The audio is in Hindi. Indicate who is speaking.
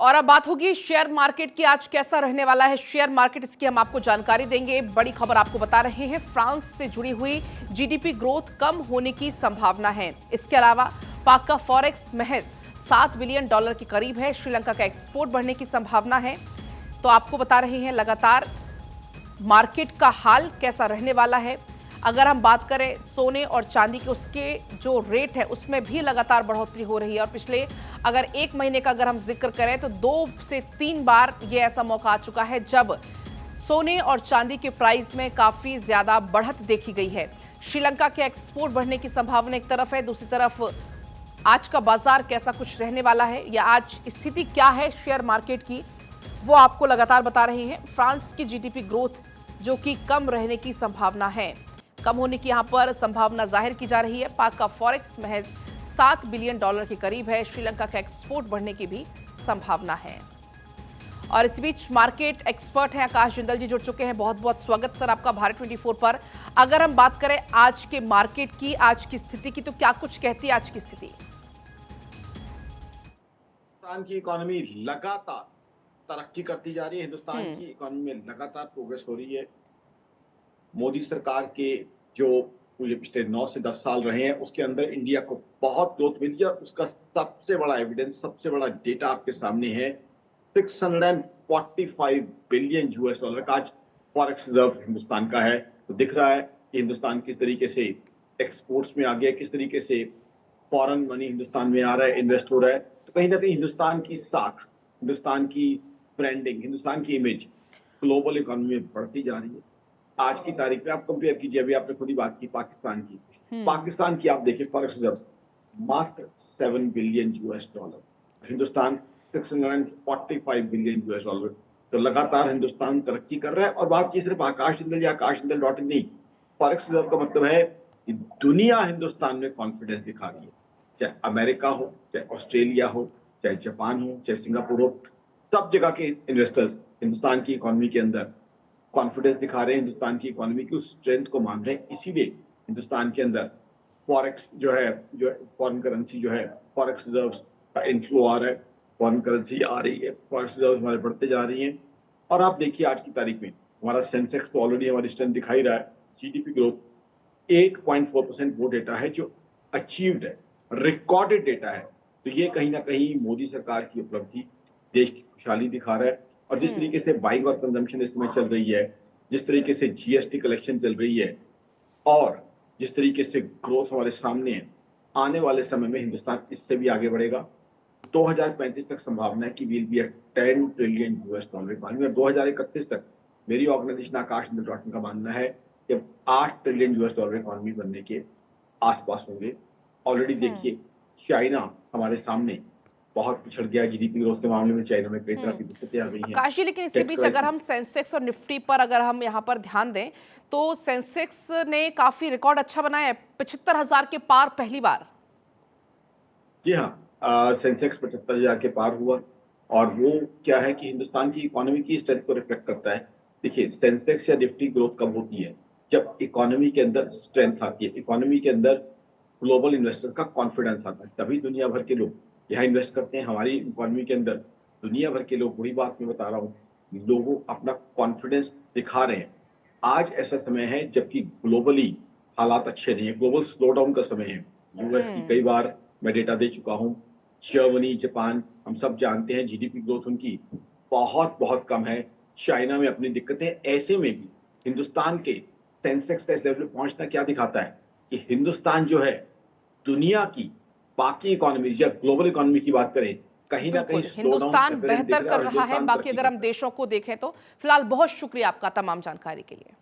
Speaker 1: और अब बात होगी शेयर मार्केट की। आज कैसा रहने वाला है शेयर मार्केट, इसकी हम आपको जानकारी देंगे। बड़ी खबर आपको बता रहे हैं, फ्रांस से जुड़ी हुई जीडीपी ग्रोथ कम होने की संभावना है। इसके अलावा पाक का फॉरेक्स महज $7 बिलियन के करीब है। श्रीलंका का एक्सपोर्ट बढ़ने की संभावना है। तो आपको बता रहे हैं लगातार मार्केट का हाल कैसा रहने वाला है। अगर हम बात करें सोने और चांदी के, उसके जो रेट है उसमें भी लगातार बढ़ोतरी हो रही है। और पिछले अगर एक महीने का अगर हम जिक्र करें तो 2 से 3 बार ये ऐसा मौका आ चुका है जब सोने और चांदी के प्राइस में काफी ज्यादा बढ़त देखी गई है। श्रीलंका के एक्सपोर्ट बढ़ने की संभावना एक तरफ है, दूसरी तरफ आज का बाजार कैसा कुछ रहने वाला है या आज स्थिति क्या है शेयर मार्केट की, वो आपको लगातार बता रहे हैं। फ्रांस की जीडीपी ग्रोथ जो कि कम रहने की संभावना है, कम होने की यहां पर संभावना जाहिर की जा रही है। पाक का फॉरेक्स महज $7 बिलियन के करीब है। श्रीलंका का एक्सपोर्ट बढ़ने की भी संभावना है। और इस बीच मार्केट एक्सपर्ट हैं आकाश जिंदल जी जुड़ चुके हैं। बहुत बहुत स्वागत सर आपका भारत 24 पर। अगर हम बात करें आज के मार्केट की, आज की स्थिति की, तो क्या कुछ कहती है आज की स्थिति?
Speaker 2: हिंदुस्तान की इकोनॉमी लगातार तरक्की करती जा रही है। हिंदुस्तान की इकोनॉमी में लगातार प्रोग्रेस हो रही है। मोदी सरकार के जो ये पिछले 9 से 10 साल रहे हैं उसके अंदर इंडिया को बहुत ग्रोथ मिली है। उसका सबसे बड़ा एविडेंस, सबसे बड़ा डेटा आपके सामने है। 645 बिलियन US डॉलर का आज फॉरेक्स रिजर्व हिंदुस्तान का है। तो दिख रहा है कि हिंदुस्तान किस तरीके से एक्सपोर्ट्स में आ गया, किस तरीके से फॉरेन मनी हिंदुस्तान में आ रहा है, इन्वेस्ट हो रहा है। तो कहीं ना कहीं हिंदुस्तान की साख, हिंदुस्तान की ब्रांडिंग, हिंदुस्तान की इमेज ग्लोबल इकोनॉमी में बढ़ती जा रही है। आज की तारीख में आप कंपेयर कीजिए, अभी आपने खुद ही बात की पाकिस्तान की। पाकिस्तान की आप देखिए फॉरेक्स रिजर्व मात्र $7 billion. Hindustan 645 billion US dollar. तो लगातार हिंदुस्तान तरक्की कर रहा है। और बात की सिर्फ आकाश जिंदल या आकाश जिंदल डॉट इन नहीं, फॉरेक्स रिजर्व का मतलब है कि दुनिया हिंदुस्तान में कॉन्फिडेंस दिखा रही है। चाहे अमेरिका हो, चाहे ऑस्ट्रेलिया हो, चाहे जापान हो, चाहे सिंगापुर हो, सब जगह के इन्वेस्टर्स हिंदुस्तान की इकोनॉमी के अंदर कॉन्फिडेंस दिखा रहे हैं, हिंदुस्तान की इकोनॉमी की उस स्ट्रेंथ को मान रहे हैं। इसीलिए हिंदुस्तान के अंदर फॉरेक्स जो है, जो फॉरेन करेंसी जो है, फॉरेक्स रिजर्व का इनफ्लो आ रहा है, फॉरेन करेंसी आ रही है, फॉरेक्स रिजर्व हमारे बढ़ते जा रही हैं। और आप देखिए आज की तारीख में हमारा सेंसेक्स तो ऑलरेडी हमारी स्ट्रेंथ दिखा ही रहा है। जीडीपी ग्रोथ 8.4% वो डेटा है जो अचीव्ड है, रिकॉर्डेड डेटा है। तो ये कहीं ना कहीं मोदी सरकार की उपलब्धि, देश की खुशहाली दिखा रहा है। और जिस तरीके से बाइंग और कंजम्पशन इस समय चल रही है, जिस तरीके से जीएसटी कलेक्शन चल रही है और जिस तरीके से ग्रोथ हमारे सामने है, आने वाले समय में हिंदुस्तान इससे भी आगे बढ़ेगा। 2035 तक संभावना है कि will be at 10 trillion US dollar economy. और 2031 तक मेरी ऑर्गेनाइजेशन आकाश डॉट का मानना है कि 8 ट्रिलियन US डॉलर इकोनॉमी बनने के आसपास होंगे। ऑलरेडी देखिए चाइना हमारे सामने बहुत पिछड़ गया है जीडीपी ग्रोथ के मामले में। चाइना में कई तरह की दिक्कतें आ गई हैं।
Speaker 1: आकाश जी, लेकिन इसी बीच अगर हम सेंसेक्स और निफ्टी पर अगर हम यहाँ पर ध्यान दें तो सेंसेक्स ने काफी रिकॉर्ड अच्छा बनाया है, 75,000 के पार पहली बार।
Speaker 2: जी हाँ, सेंसेक्स 75,000 के पार हुआ। और वो क्या है कि हिंदुस्तान की इकोनॉमी की स्ट्रेंथ को रिफ्लेक्ट करता है। देखिए सेंसेक्स या निफ्टी ग्रोथ कब होती है? जब इकोनॉमी के अंदर स्ट्रेंथ आती है, इकोनॉमी के अंदर ग्लोबल इन्वेस्टर्स का कॉन्फिडेंस आता है, तभी दुनिया भर के लोग यहाँ इन्वेस्ट करते हैं। हमारी इकोनॉमी के अंदर दुनिया भर के लोग, वही बात मैं बता रहा हूँ, लोगों अपना कॉन्फिडेंस दिखा रहे हैं। आज ऐसा समय है जबकि ग्लोबली हालात अच्छे नहीं है, ग्लोबल स्लो डाउन का समय है। यूएस की कई बार मैं डेटा दे चुका हूँ, जर्मनी, जापान, हम सब जानते हैं जीडीपी ग्रोथ उनकी बहुत बहुत कम है। चाइना में अपनी दिक्कतें, ऐसे में भी हिंदुस्तान के सेंसेक्स का इस लेवल पे पहुंचना क्या दिखाता है कि हिंदुस्तान जो है दुनिया की बाकी इकोनॉमीज या ग्लोबल इकोनॉमी की बात करें, कहीं ना कहीं
Speaker 1: हिंदुस्तान बेहतर कर रहा है। बाकी अगर हम देशों को देखें तो फिलहाल बहुत शुक्रिया आपका तमाम जानकारी के लिए।